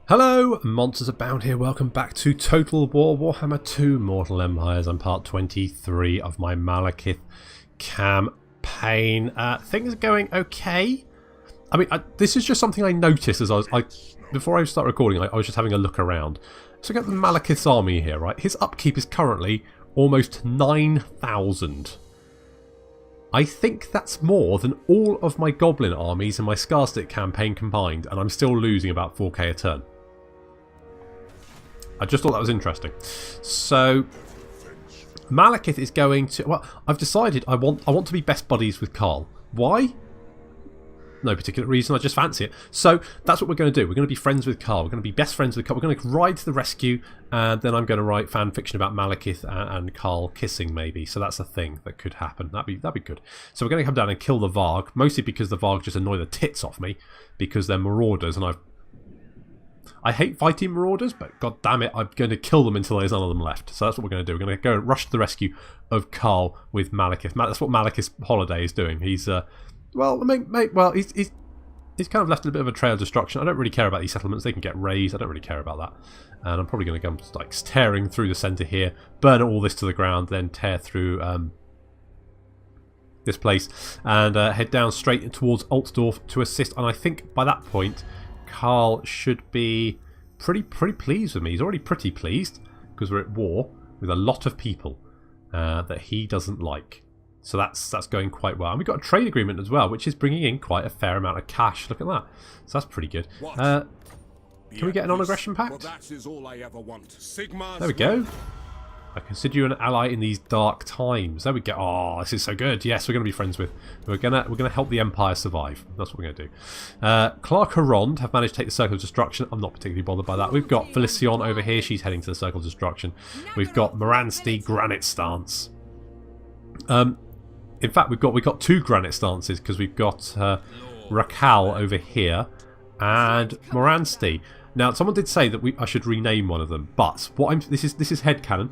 Hello, Monsters Abound here. Welcome back to Total War Warhammer 2 Mortal Empires. I'm part 23 of my Malekith campaign. Things are going okay. I mean, this is just something I noticed as before I start recording. I was just having a look around. So I got the Malekith's army here, right? His upkeep is currently almost 9,000. I think that's more than all of my Goblin armies in my Scarstick campaign combined, and I'm still losing about 4k a turn. I just thought that was interesting. So Malekith is going to... Well, I've decided I want to be best buddies with Carl. Why? No particular reason, I just fancy it. So that's what we're going to do. We're going to be friends with Carl. We're going to be best friends with Carl. We're going to ride to the rescue, and then I'm going to write fan fiction about Malekith and Carl kissing, maybe. So that's a thing that could happen. That'd be good. So we're going to come down and kill the Varg, mostly because the Varg just annoy the tits off me, because they're marauders, and I hate fighting marauders, but god damn it, I'm going to kill them until there's none of them left. So that's what we're going to do. We're going to go rush to the rescue of Carl with Malekith. That's what Malekith's holiday is doing. He's well, he's kind of left a bit of a trail of destruction. I don't really care about these settlements. They can get razed. I don't really care about that. And I'm probably going to go like tearing through the centre here, burn all this to the ground, then tear through this place and head down straight towards Altdorf to assist. And I think by that point, Carl should be pretty pleased with me. He's already pretty pleased because we're at war with a lot of people that he doesn't like. So that's going quite well. And we've got a trade agreement as well, which is bringing in quite a fair amount of cash. Look at that. So that's pretty good. Can we get a non-aggression pact? There we go. I consider you an ally in these dark times. There we go. Oh, this is so good. Yes, we're going to be friends with. We're gonna help the Empire survive. That's what we're going to do. Clar Karond have managed to take the Circle of Destruction. I'm not particularly bothered by that. We've got Felicion over here. She's heading to the Circle of Destruction. We've got Morathi Granite Stance. In fact, we've got two Granite Stances because we've got Raquel over here and Morathi. Now, someone did say that I should rename one of them, but this is headcanon.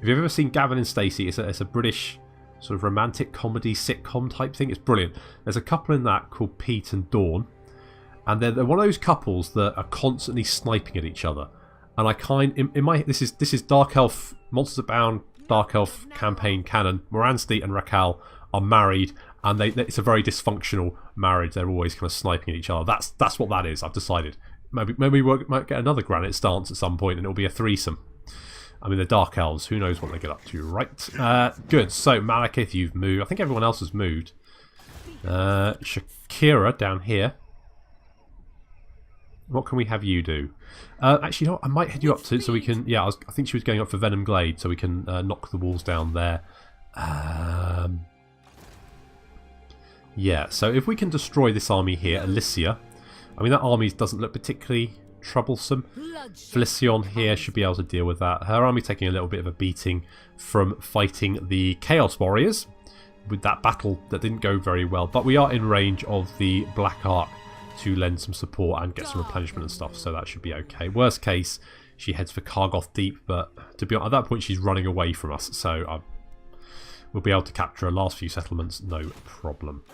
If you've ever seen Gavin and Stacey, it's a British sort of romantic comedy sitcom type thing. It's brilliant. There's a couple in that called Pete and Dawn, and they're one of those couples that are constantly sniping at each other. And this is Dark Elf Monsters Abound Dark Elf campaign canon. Morathi and Raquel are married, and it's a very dysfunctional marriage. They're always kind of sniping at each other. That's what that is. I've decided. Maybe we might get another Granite Stance at some point, and it'll be a threesome. I mean, the Dark Elves, who knows what they get up to, right? Good, so Malekith, you've moved. I think everyone else has moved. Shakira down here. What can we have you do? Actually, you know what? I might head you up to so we can... Yeah, I think she was going up for Venom Glade, so we can knock the walls down there. Yeah, so if we can destroy this army here, Alicia... I mean, that army doesn't look particularly troublesome. Felicion here should be able to deal with that. Her army taking a little bit of a beating from fighting the Chaos Warriors with that battle that didn't go very well. But we are in range of the Black Ark to lend some support and get some replenishment and stuff, so that should be okay. Worst case, she heads for Kargoth Deep, but to be honest, at that point she's running away from us, so we'll be able to capture her last few settlements, no problem.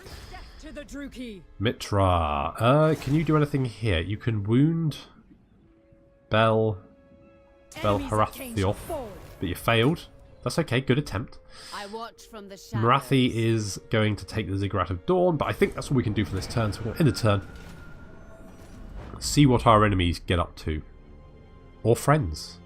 Mitra, can you do anything here? You can wound Bel Harathioth, but you failed. That's okay, good attempt. Morathi is going to take the Ziggurat of Dawn, but I think that's all we can do for this turn, so we're going to end the turn. See what our enemies get up to. Or friends.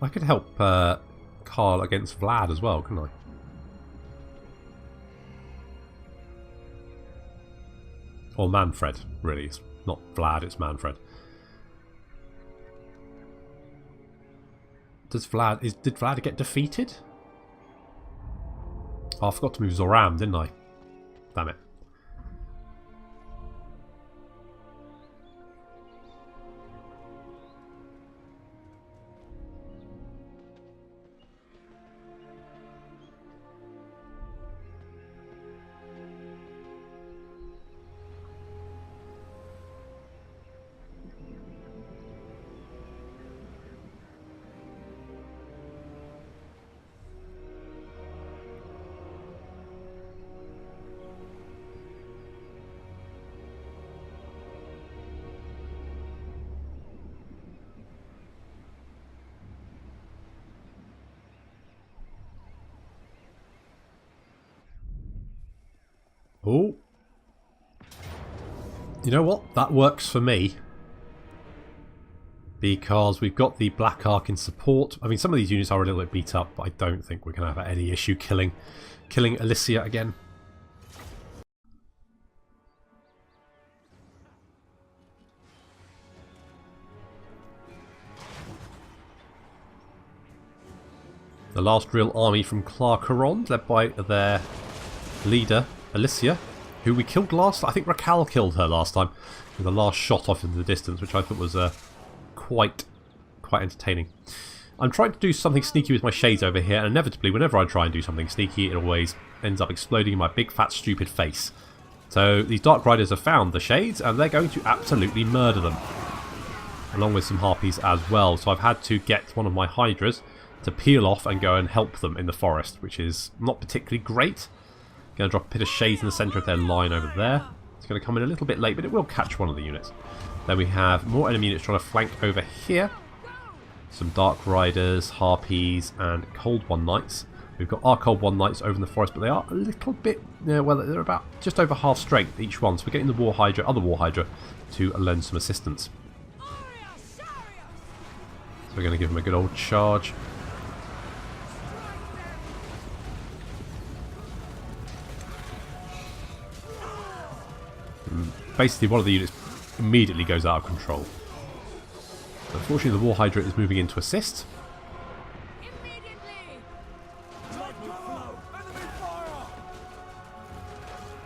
I could help Carl against Vlad as well, couldn't I? Or Manfred, really. It's not Vlad, it's Manfred. Did Vlad get defeated? Oh, I forgot to move Zoram, didn't I? Damn it. Oh. You know what? That works for me. Because we've got the Black Ark in support. I mean, some of these units are a little bit beat up, but I don't think we're going to have any issue killing Alicia again. The last real army from Clar Karond, led by their leader, Alicia, who we killed last. I think Raquel killed her last time with the last shot off into the distance, which I thought was quite entertaining. I'm trying to do something sneaky with my shades over here, and inevitably, whenever I try and do something sneaky, it always ends up exploding in my big, fat, stupid face. So these Dark Riders have found the shades, and they're going to absolutely murder them, along with some harpies as well. So I've had to get one of my Hydras to peel off and go and help them in the forest, which is not particularly great. Going to drop a bit of shades in the centre of their line over there. It's going to come in a little bit late, but it will catch one of the units. Then we have more enemy units trying to flank over here. Some Dark Riders, Harpies, and Cold One Knights. We've got our Cold One Knights over in the forest, but they are a little bit, well, they're about just over half strength each one. So we're getting the other War Hydra, to lend some assistance. So we're going to give them a good old charge. Basically, one of the units immediately goes out of control. Unfortunately, the War Hydra is moving in to assist.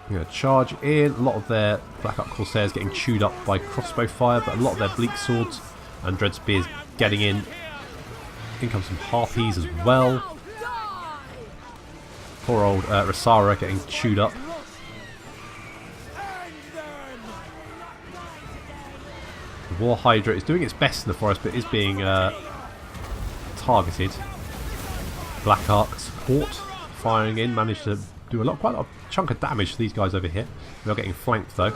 We're going to charge in. A lot of their Black Ark Corsairs getting chewed up by crossbow fire, but a lot of their Bleak Swords and Dread Spears getting in. In comes some Harpies as well. Poor old Rasara getting chewed up. The War Hydra is doing its best in the forest, but is being targeted. Black Ark support firing in, managed to do quite a lot of chunk of damage to these guys over here. We are getting flanked though.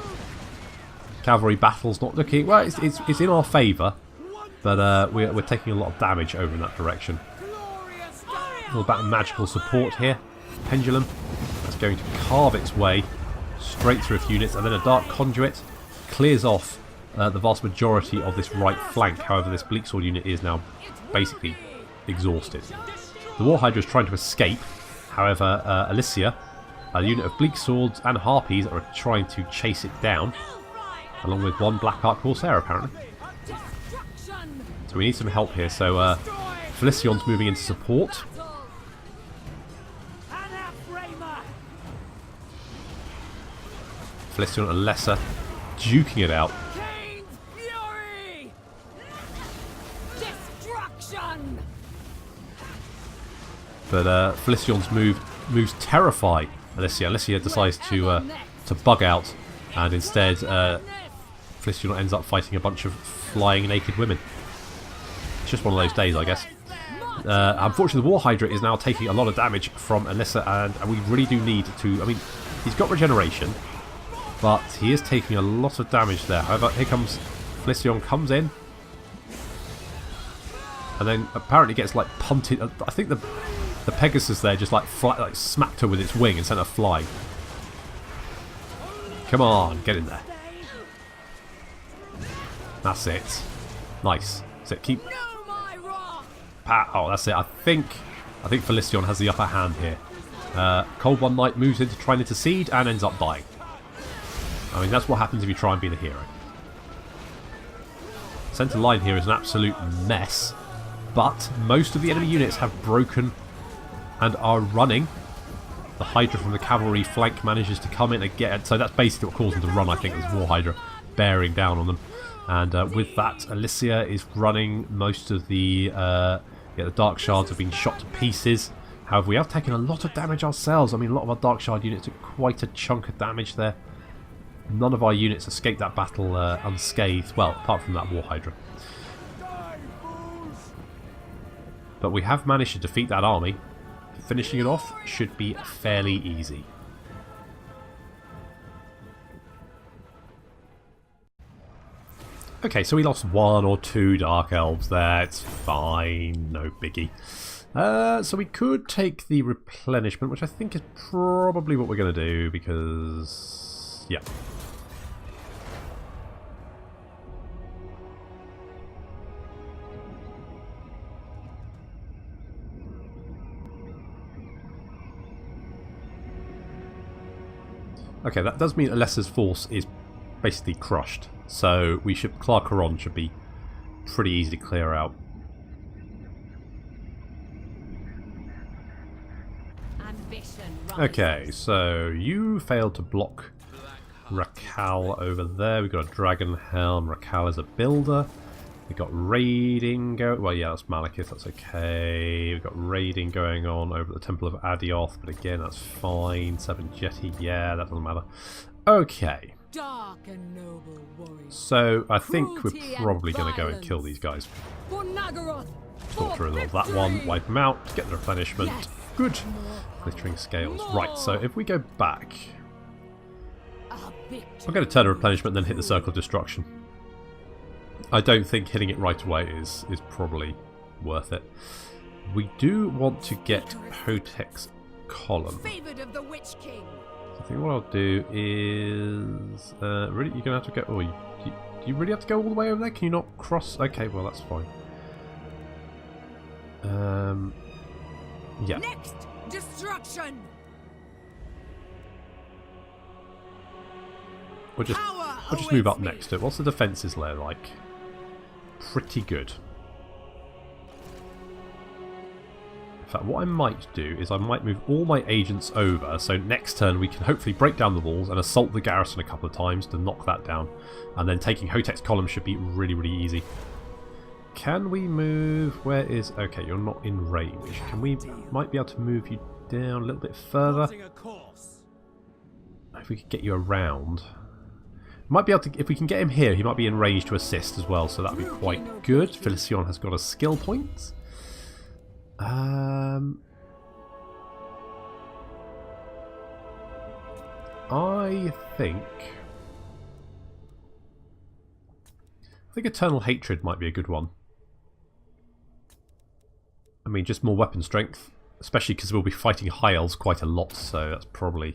Cavalry battle's not looking well. It's in our favour, but we're taking a lot of damage over in that direction. A little bit of magical support here. Pendulum that's going to carve its way straight through a few units, and then a Dark Conduit clears off the vast majority of this right flank. However, this Bleak Sword unit is now basically exhausted. The War Hydra is trying to escape. However, Alicia, a unit of Bleak Swords and Harpies, are trying to chase it down, along with one Black Ark Corsair apparently. So we need some help here. So Felician's moving into support. Felician and Lesser duking it out. But Felician's moves terrify Alicia. Alicia decides to bug out, and instead Felician ends up fighting a bunch of flying naked women. It's just one of those days, I guess. Unfortunately, the War Hydra is now taking a lot of damage from Alyssa, and we really do need to... I mean, he's got regeneration, but he is taking a lot of damage there. However, here comes... Felician comes in, and then apparently gets, like, punted... I think the Pegasus there just, like smacked her with its wing and sent her flying. Come on, get in there. That's it. Nice. So keep... Oh, that's it. I think Felician has the upper hand here. Cold One Knight moves in to try and intercede and ends up dying. I mean, that's what happens if you try and be the hero. Centre line here is an absolute mess, but most of the enemy units have broken and are running. The Hydra from the cavalry flank manages to come in again, so that's basically what caused them to run, I think, is War Hydra bearing down on them. And with that, Alicia is running. Most of the Dark Shards have been shot to pieces. However, we have taken a lot of damage ourselves. I mean, a lot of our Dark Shard units took quite a chunk of damage there. None of our units escaped that battle unscathed. Well, apart from that War Hydra. But we have managed to defeat that army. Finishing it off should be fairly easy. Okay, so we lost 1 or 2 Dark Elves there. It's fine, no biggie. So we could take the replenishment, which I think is probably what we're going to do, because... yeah. Okay, that does mean Alessa's force is basically crushed. So we should... Clar Karond should be pretty easy to clear out. Okay, so you failed to block Rakal over there. We've got a Dragon Helm. Rakal is a builder. We've got raiding going... well, yeah, that's Malekith. That's okay. We've got raiding going on over at the Temple of Adioth, but again, that's fine. 7 Jetty, yeah, that doesn't matter. Okay. Dark and noble warriors. So, I think we're probably going to go and kill these guys. Torture and all that one. Wipe them out. Get the replenishment. Yes. Good. Glittering scales. Right, so if we go back... I'm going to turn a replenishment and then hit the Circle of Destruction. I don't think hitting it right away is probably worth it. We do want to get Hotek's column. I think what I'll do is... really? You're going to have to go... oh, do you really have to go all the way over there? Can you not cross? Okay, well that's fine. Yeah. Next destruction. We'll just move up next to it. What's the defences layer like? Pretty good. In fact, what I might do is I might move all my agents over, so next turn we can hopefully break down the walls and assault the garrison a couple of times to knock that down. And then taking Hotek's column should be really, really easy. Can we move... where is... okay, you're not in range. Can we... might be able to move you down a little bit further. If we could get you around... might be able to... if we can get him here, he might be in range to assist as well, so that would be quite good. Felicion has got a skill point. I think Eternal Hatred might be a good one. I mean, just more weapon strength, especially because we'll be fighting High Elves quite a lot, so that's probably...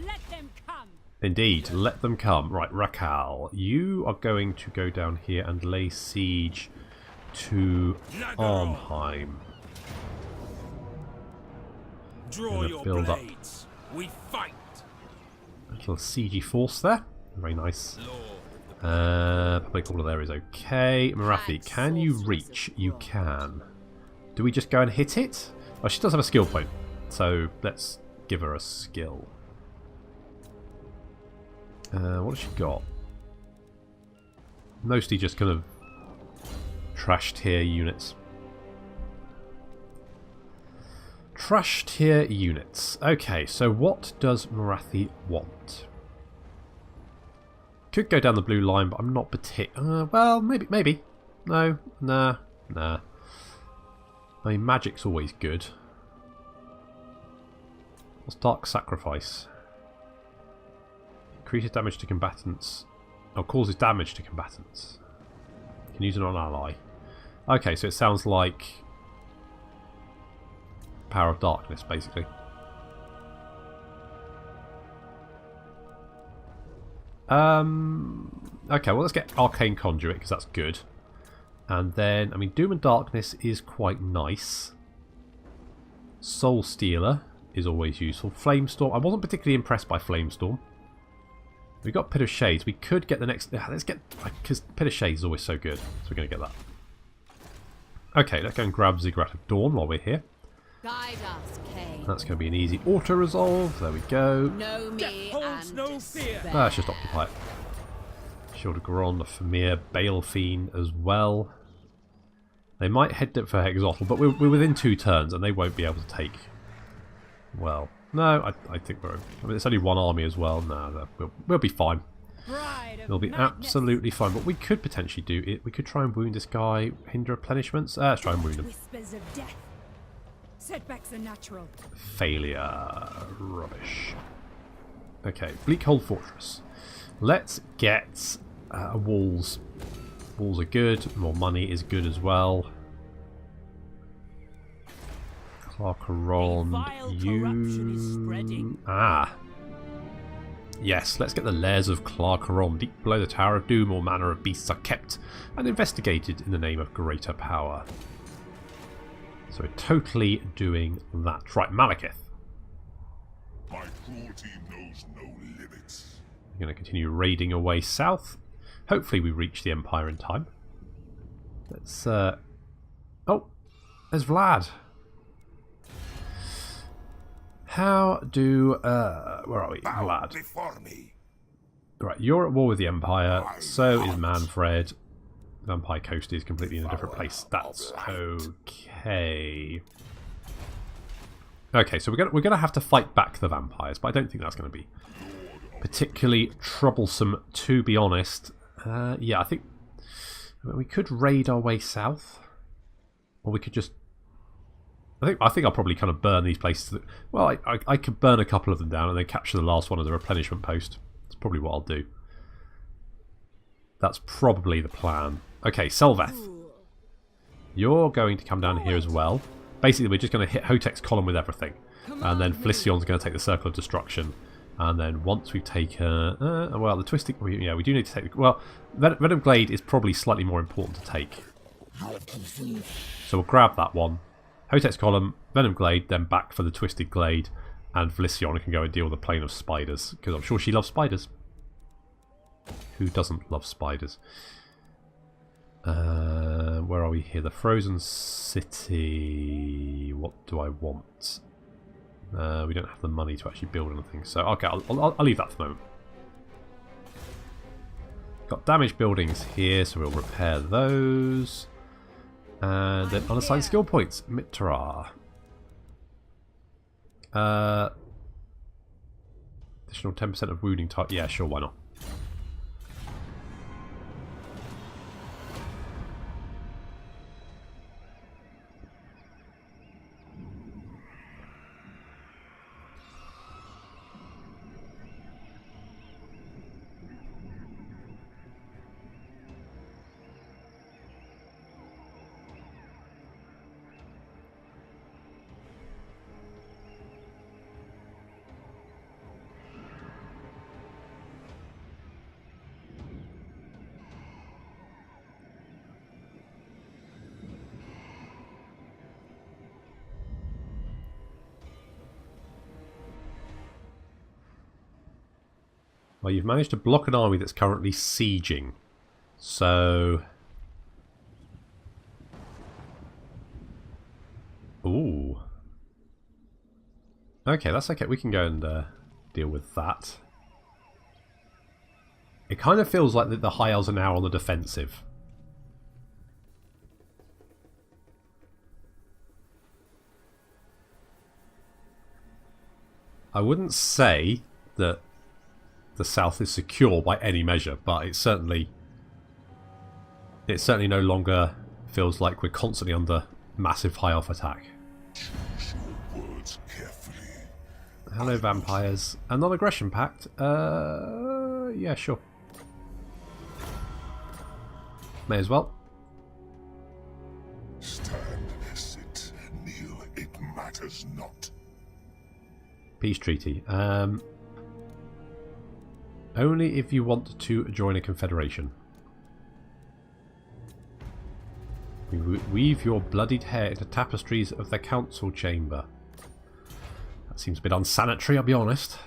let them come. Indeed, let them come. Right, Rakal, you are going to go down here and lay siege to Arnheim. Draw your build blades. We fight. A little siegey force there. Very nice. Public order there is okay. Morathi, can you reach? You can. Do we just go and hit it? Oh, she does have a skill point, so let's give her a skill. What has she got? Mostly just kind of trash tier units. Trash tier units. Okay, so what does Morathi want? Could go down the blue line, but I'm not well, maybe. No, nah. I mean, magic's always good. What's Dark Sacrifice? Increases damage to combatants. Oh, causes damage to combatants. Can use it on an ally. Okay, so it sounds like Power of Darkness, basically. Okay, well, let's get Arcane Conduit, because that's good. And then, I mean, Doom and Darkness is quite nice. Soul Stealer is always useful. Flamestorm, I wasn't particularly impressed by Flamestorm. We got Pit of Shades. We could get the next... let's get... because Pit of Shades is always so good. So we're going to get that. Okay, let's go and grab Ziggurat of Dawn while we're here. Guide us, Kane. That's going to be an easy auto-resolve. There we go. Know me and no fear. Let's just occupy it. Shield of Goron, Famir, Balefine as well. They might head for Hexotl, but we're within 2 turns and they won't be able to take... well, no, I think we're... I mean, it's only 1 army as well. No, we'll be fine. We'll be absolutely fine. What we could potentially do, we could try and wound this guy, hinder replenishments. Let's try and wound him. Whispers of death. Setbacks are natural. Failure. Rubbish. Okay, Bleakhold Fortress. Let's get walls. Walls are good. More money is good as well. Clar Karond, you... Ah. Yes, let's get the lairs of Clar Karond. Deep below the Tower of Doom, all manner of beasts are kept and investigated in the name of greater power. So we're totally doing that. Right, Malekith. My cruelty knows no limits. We're going to continue raiding away south. Hopefully we reach the Empire in time. Let's... Oh, there's Vlad. How do... where are we? Vlad. Before me. Right, you're at war with the Empire. So is Manfred. Vampire Coast is completely in a different place. That's okay. Okay, so we're gonna have to fight back the vampires, but I don't think that's going to be particularly troublesome, to be honest. Yeah, I think we could raid our way south, or we could just. I think I'll probably kind of burn these places. Well, I could burn a couple of them down and then capture the last one as a replenishment post. That's probably what I'll do. That's probably the plan. Okay, Selveth. You're going to come down here as well. Basically, we're just going to hit Hotek's column with everything. And then Felicion's going to take the Circle of Destruction. And then once we've taken... well, the Twisted... Yeah, we do need to take... Well, Venom Glade is probably slightly more important to take. So we'll grab that one. Hotek's column, Venom Glade, then back for the Twisted Glade. And Felicion can go and deal with the Plane of Spiders. Because I'm sure she loves spiders. Who doesn't love spiders? Where are we here? The Frozen City. What do I want? We don't have the money to actually build anything. So, okay, I'll leave that for the moment. Got damaged buildings here, so we'll repair those. And then unassigned skill points. Mitra. Additional 10% of wounding type. Yeah, sure, why not? Well, you've managed to block an army that's currently sieging. So... Ooh. Okay, that's okay. We can go and deal with that. It kind of feels like the High Elves are now on the defensive. I wouldn't say that the south is secure by any measure, but it certainly no longer feels like we're constantly under massive high elf attack. Choose your words carefully. Hello, vampires. A non-aggression pact? Yeah, sure. May as well. Stand, sit, kneel, it matters not. Peace treaty. Only if you want to join a confederation. We weave your bloodied hair into tapestries of the council chamber. That seems a bit unsanitary, I'll be honest.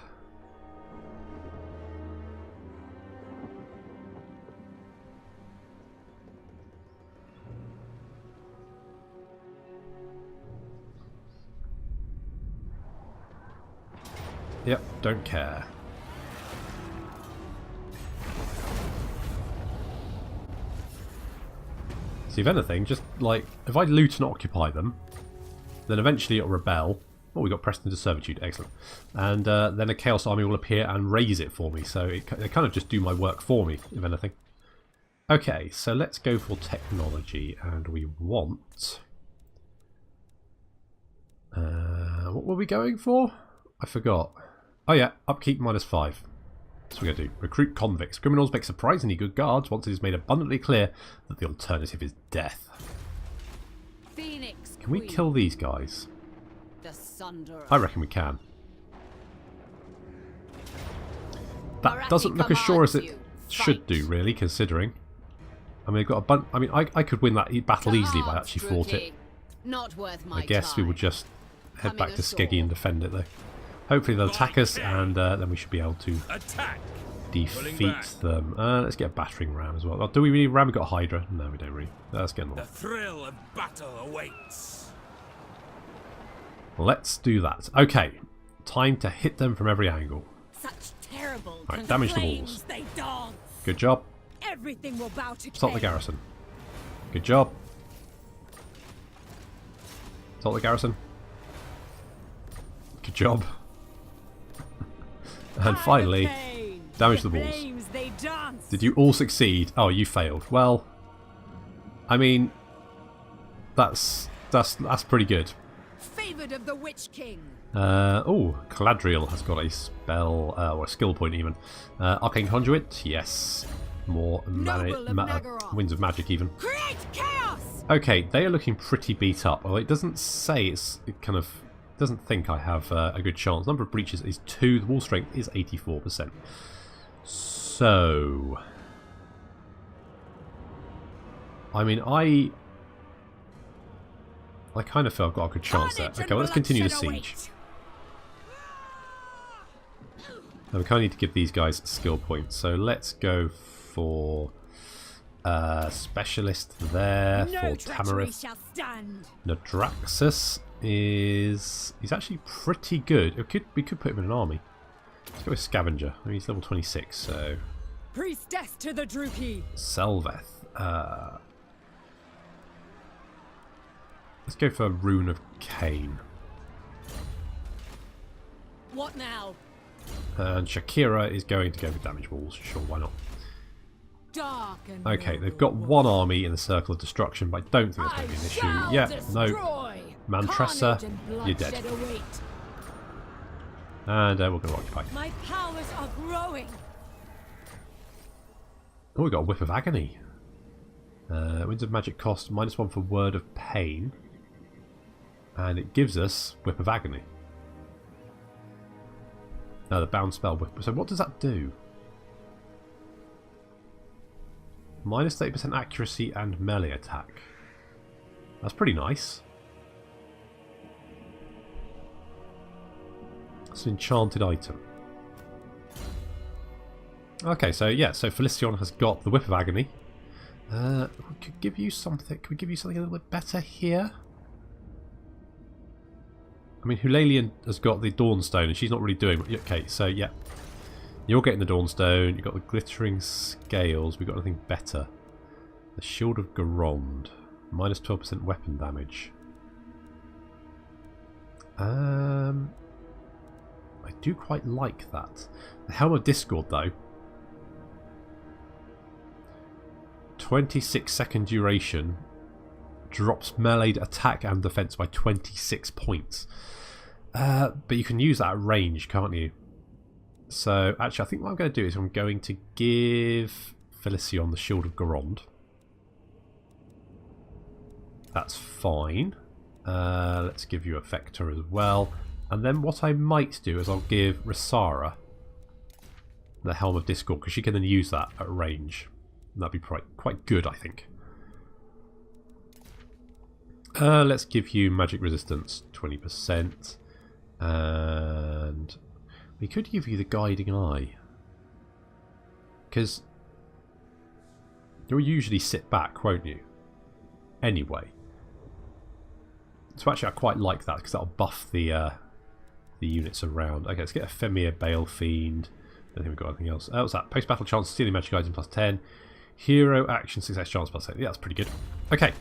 Yep, don't care. So if anything, just like, if I loot and occupy them, then eventually it'll rebel. Oh, we got pressed into servitude, excellent. And then a Chaos Army will appear and raise it for me, so they kind of just do my work for me, if anything. Okay, so let's go for technology, and we want... what were we going for? I forgot. Oh yeah, upkeep -5. That's what we're going to do. Recruit convicts. Criminals make surprisingly good guards once it is made abundantly clear that the alternative is death. Phoenix Can we kill these guys? I reckon we can. That doesn't look as sure as it should do, really, considering. I mean, we've got a bunch. I mean, I could win that battle easily if I actually fought it. I guess we will just head back to Skeggy and defend it, though. Hopefully they'll attack us, and then we should be able to defeat them. Let's get a battering ram as well. Oh, do we really ram? We've got a Hydra. No, we don't really. Let's get another. The thrill of battle awaits. Let's do that. Okay, time to hit them from every angle. Such terrible Right, damage the walls. they dance. Good job. Everything will bow to Stop the Cain. garrison. Good job. Stop the garrison. Good job. And finally, damage the walls. Flames, they dance. Did you all succeed? Oh, you failed. Well, I mean, that's pretty good. Favored of the Witch King. Oh, Galadriel has got a spell, or a skill point even. Arcane Conduit, yes. More Winds of Magic even. Create chaos. Okay, they are looking pretty beat up. Although it doesn't say it kind of doesn't think I have a good chance. Number of breaches is 2. The wall strength is 84%. So, I mean, I kind of feel I've got a good chance there. Okay, well, let's continue the siege. Now, we kind of need to give these guys skill points. So let's go for specialist there for Tamarith. Nadraxus he's actually pretty good. We could put him in an army. Let's go with Scavenger. I mean, he's level 26, so Priestess to the Druki. Selveth. Let's go for Rune of Cain. What now? And Shakira is going to go with damage walls. Sure, why not? Dark and Okay, they've got one army in the Circle of Destruction, but I don't think that's going to be an issue. Yeah, no. Mantressa, you're dead. And we're going to occupy. My powers are growing. Oh, we've got a Whip of Agony. Winds of Magic cost -1 for Word of Pain. And it gives us Whip of Agony. No, the bound spell whip. So what does that do? -30% accuracy and melee attack. That's pretty nice. It's an enchanted item. Okay, so yeah, so Felicion has got the Whip of Agony. We could give you something. Can we give you something a little bit better here? I mean, Hulalian has got the Dawnstone, and she's not really doing. Okay, so yeah, you're getting the Dawnstone. You've got the Glittering Scales. We've got anything better. The Shield of Garond, -12% weapon damage. I do quite like that. The Helm of Discord, though. 26-second duration. Drops melee attack and defense by 26 points. But you can use that at range, can't you? So, actually, I think what I'm going to do is I'm going to give Felicion the Shield of Garond. That's fine. Let's give you a Vector as well. And then what I might do is I'll give Risara the Helm of Discord, because she can then use that at range. That'd be quite good, I think. Let's give you magic resistance, 20%. And we could give you the Guiding Eye. Because you'll usually sit back, won't you? Anyway. So actually I quite like that, because that'll buff the units around. Okay, let's get a Femir Bale Fiend. I don't think we've got anything else. What's that? Post-battle chance, stealing magic items +10. Hero action success chance +10. Yeah, that's pretty good. Okay.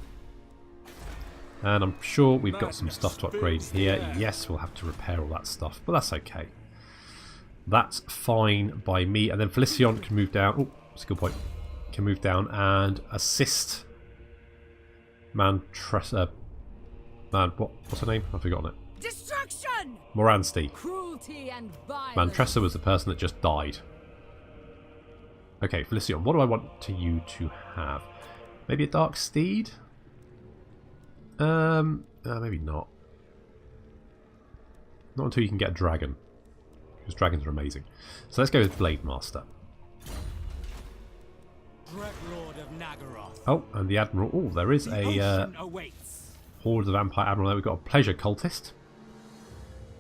And I'm sure we've got some stuff to upgrade here. Yes, we'll have to repair all that stuff, but that's okay. That's fine by me. And then Felicion can move down. Oh, skill point. Can move down and assist Mantressa. What's her name? I've forgotten it. Destruction! Moransty. Cruelty and violence. Mantressa was the person that just died. Okay, Felicion, what do I want you to have? Maybe a Dark Steed? Maybe not. Not until you can get a dragon. Because dragons are amazing. So let's go with Blade Master. Dreadlord of Nagaroth. Oh, and the Admiral. Oh, there is The a ocean awaits. Horde of the Vampire Admiral there. We've got a Pleasure Cultist.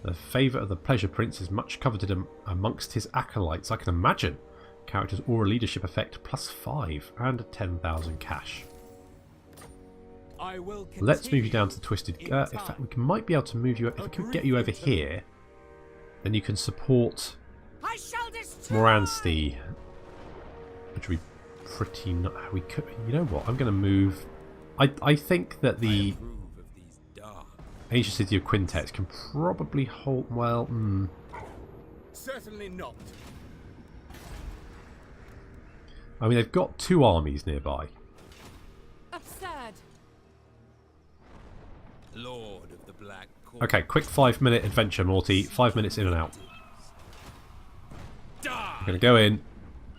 The favour of the Pleasure Prince is much coveted amongst his acolytes. I can imagine. Character's aura leadership effect +5 and 10,000 cash. I will Let's move you down to the Twisted. In fact, we might be able to move you. If we can get you over here, then you can support I shall destroy. Morathi, which would be pretty. We could. You know what? I'm going to move. I think that the approve of these dark. Ancient City of Quintet can probably hold. Well, Certainly not. I mean, they've got 2 armies nearby. Absurd. Lord of the Black Court. Okay, quick 5-minute adventure, Morty. 5 minutes in and out. Die. I'm going to go in,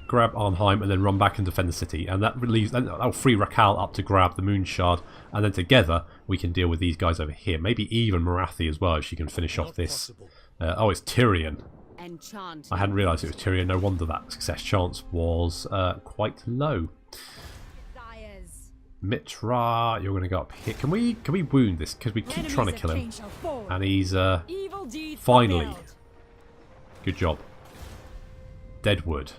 grab Arnheim, and then run back and defend the city. And that leaves. That'll free Rakal up to grab the Moon Shard, and then together we can deal with these guys over here. Maybe even Morathi as well, if she can finish off this. Oh, it's Tyrion. Enchant. I hadn't realised it was Tyrion. No wonder that success chance was quite low. Desires. Mitra, you're going to go up here. Can we wound this? Because we keep trying to kill him, and he's Evil deeds finally. fulfilled. Good job. Deadwood.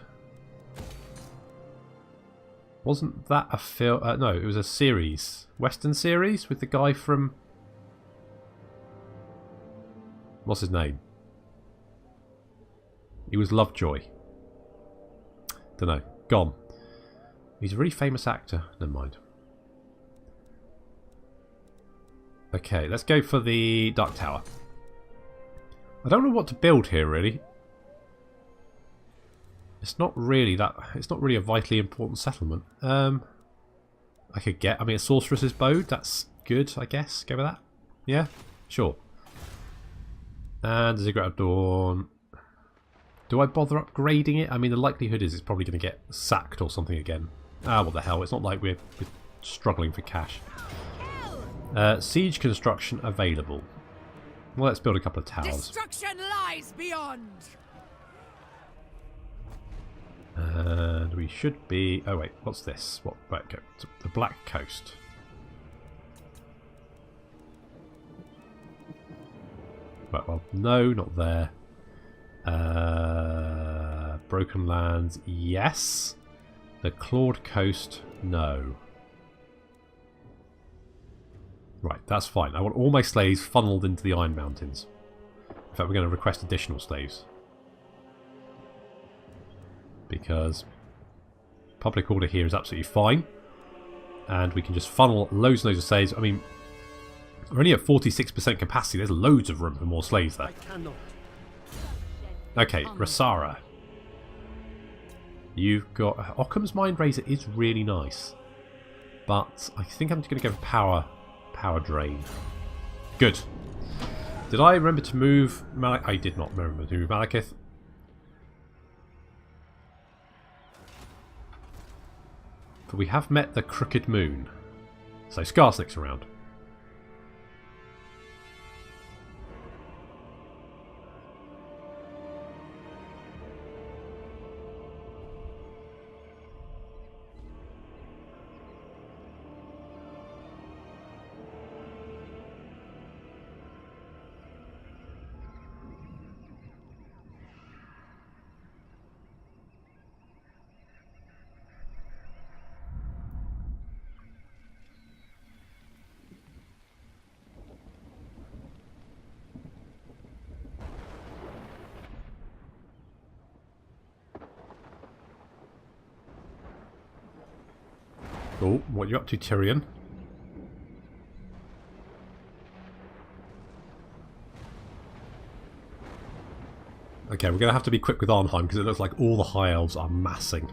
Wasn't that a film? No, it was a series, Western series with the guy from. What's his name? He was Lovejoy. Don't know. Gone. He's a really famous actor. Never mind. Okay, let's go for the Dark Tower. I don't know what to build here, really. It's not really that. It's not really a vitally important settlement. I could get. I mean, a Sorceress's Bode. That's good, I guess. Go with that. Yeah, sure. And Ziggurat of Dawn. Do I bother upgrading it? I mean, the likelihood is it's probably going to get sacked or something again. Ah, what the hell. It's not like we're struggling for cash. Siege construction available. Well, let's build a couple of towers. Destruction lies beyond. And we should be... Oh, wait. What's this? What? Right, okay. The Black Coast. Right, well, no, not there. Broken Lands, yes. The Clawed Coast, no. Right, that's fine. I want all my slaves funneled into the Iron Mountains. In fact, we're going to request additional slaves. Because public order here is absolutely fine. And we can just funnel loads and loads of slaves. I mean, we're only at 46% capacity. There's loads of room for more slaves there. Okay, Rasara. You've got... Occam's Mind Razor is really nice. But I think I'm just going to go for power drain. Good. Did I remember to move Malekith? I did not remember to move Malekith. But we have met the Crooked Moon. So Skarsnik's around. Oh, what are you up to, Tyrion? Okay, we're going to have to be quick with Arnheim because it looks like all the High Elves are massing.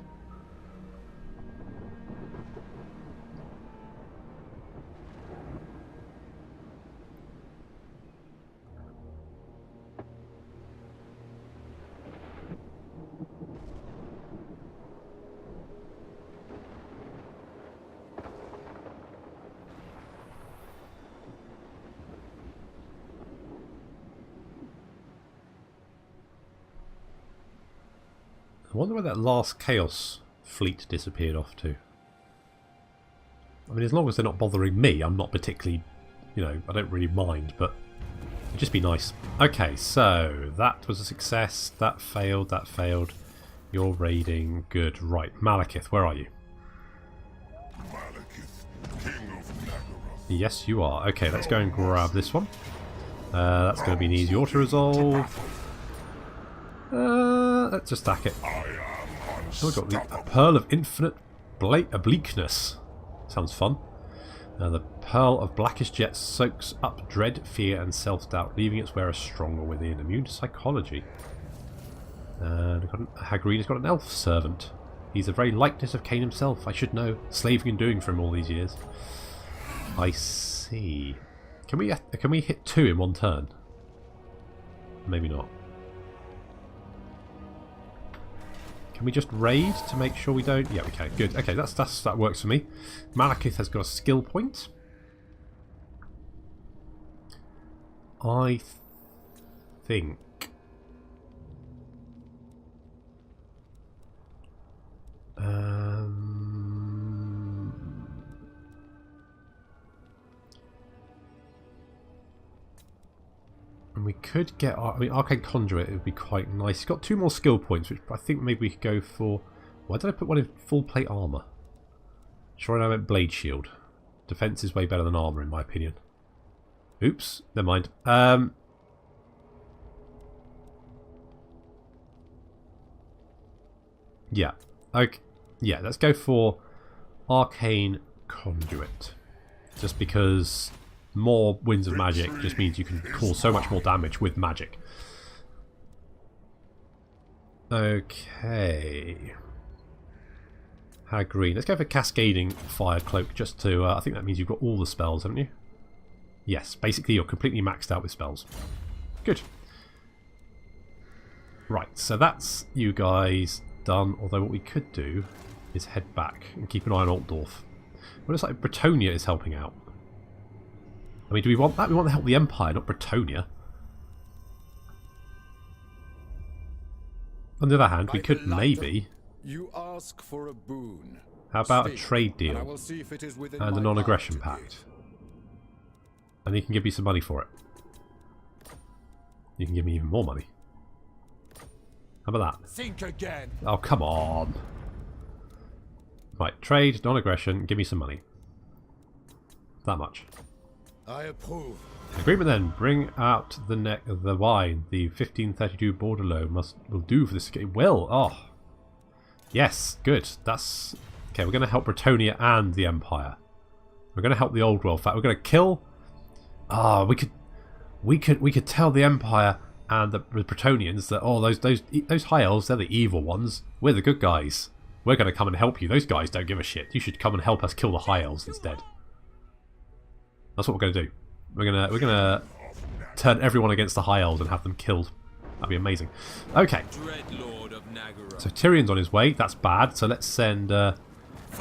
I wonder where that last Chaos fleet disappeared off to. I mean, as long as they're not bothering me, I'm not particularly, you know, I don't really mind, but it'd just be nice. Okay, so that was a success. That failed, that failed. You're raiding. Good. Right, Malekith, where are you? Malekith, King of Nagaroth. Yes, you are. Okay, let's go and grab this one. That's going to be an easy auto-resolve. Let's just stack it. Oh, we've got the Pearl of Infinite Obliqueness. Sounds fun. The Pearl of Blackest Jet soaks up dread, fear, and self-doubt, leaving its wearer stronger within. Immune to psychology. And Hagrid has got an elf servant. He's a very likeness of Cain himself. I should know. Slaving and doing for him all these years. I see. Can we hit 2 in one turn? Maybe not. Can we just raid to make sure we don't? Yeah, we can. Good. Okay, that works for me. Malekith has got a skill point. I think. And we could get, I mean, Arcane Conduit, it would be quite nice. He's got 2 more skill points, which I think maybe we could go for. Why did I put one in full plate armour? Sure, I meant Blade Shield. Defense is way better than armour, in my opinion. Oops, never mind. Yeah, okay. Yeah, let's go for Arcane Conduit. Just because more Winds of Magic just means you can cause so much more damage with magic. Okay. Green. Let's go for Cascading Fire Cloak just to... I think that means you've got all the spells, haven't you? Yes, basically you're completely maxed out with spells. Good. Right, so that's you guys done. Although what we could do is head back and keep an eye on Altdorf. Well, it looks like Bretonnia is helping out. I mean, do we want that? We want to help the Empire, not Bretonnia. On the other hand, we could maybe... You ask for a boon. How about a trade deal and a non-aggression pact? And he can give me some money for it. You can give me even more money. How about that? Think again. Oh, come on. Right, trade, non-aggression, give me some money. That much. I approve. Agreement then. Bring out the wine. The 1532 Bordelot will do for this. Well, oh. Yes, good. That's... Okay, we're going to help Bretonnia and the Empire. We're going to help the Old World. In fact, we're going to kill... Ah, we could tell the Empire and the Bretonians that, oh, those High Elves, they're the evil ones. We're the good guys. We're going to come and help you. Those guys don't give a shit. You should come and help us kill the High Elves instead. That's what we're going to do. We're gonna turn everyone against the High Elves and have them killed. That'd be amazing. Okay. So Tyrion's on his way. That's bad. So let's send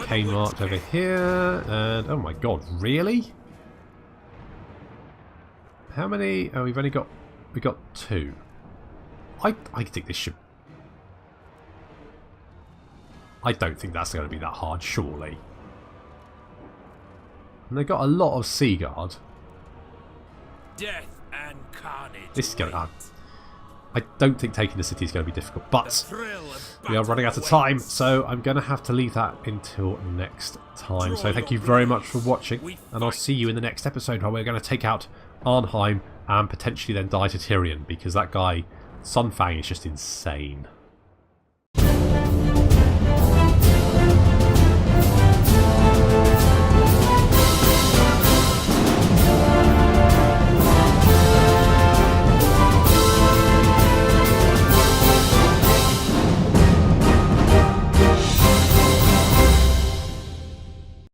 Cain marked over here. And oh my god, really? How many? Oh, we got 2. I think this should. I don't think that's going to be that hard, surely. And they've got a lot of Sea Guard. Death and carnage. This is going to... I don't think taking the city is going to be difficult, but we are running out of time, so I'm going to have to leave that until next time. So thank you very much for watching, and I'll see you in the next episode where we're going to take out Arnheim and potentially then die to Tyrion, because that guy, Sunfang, is just insane.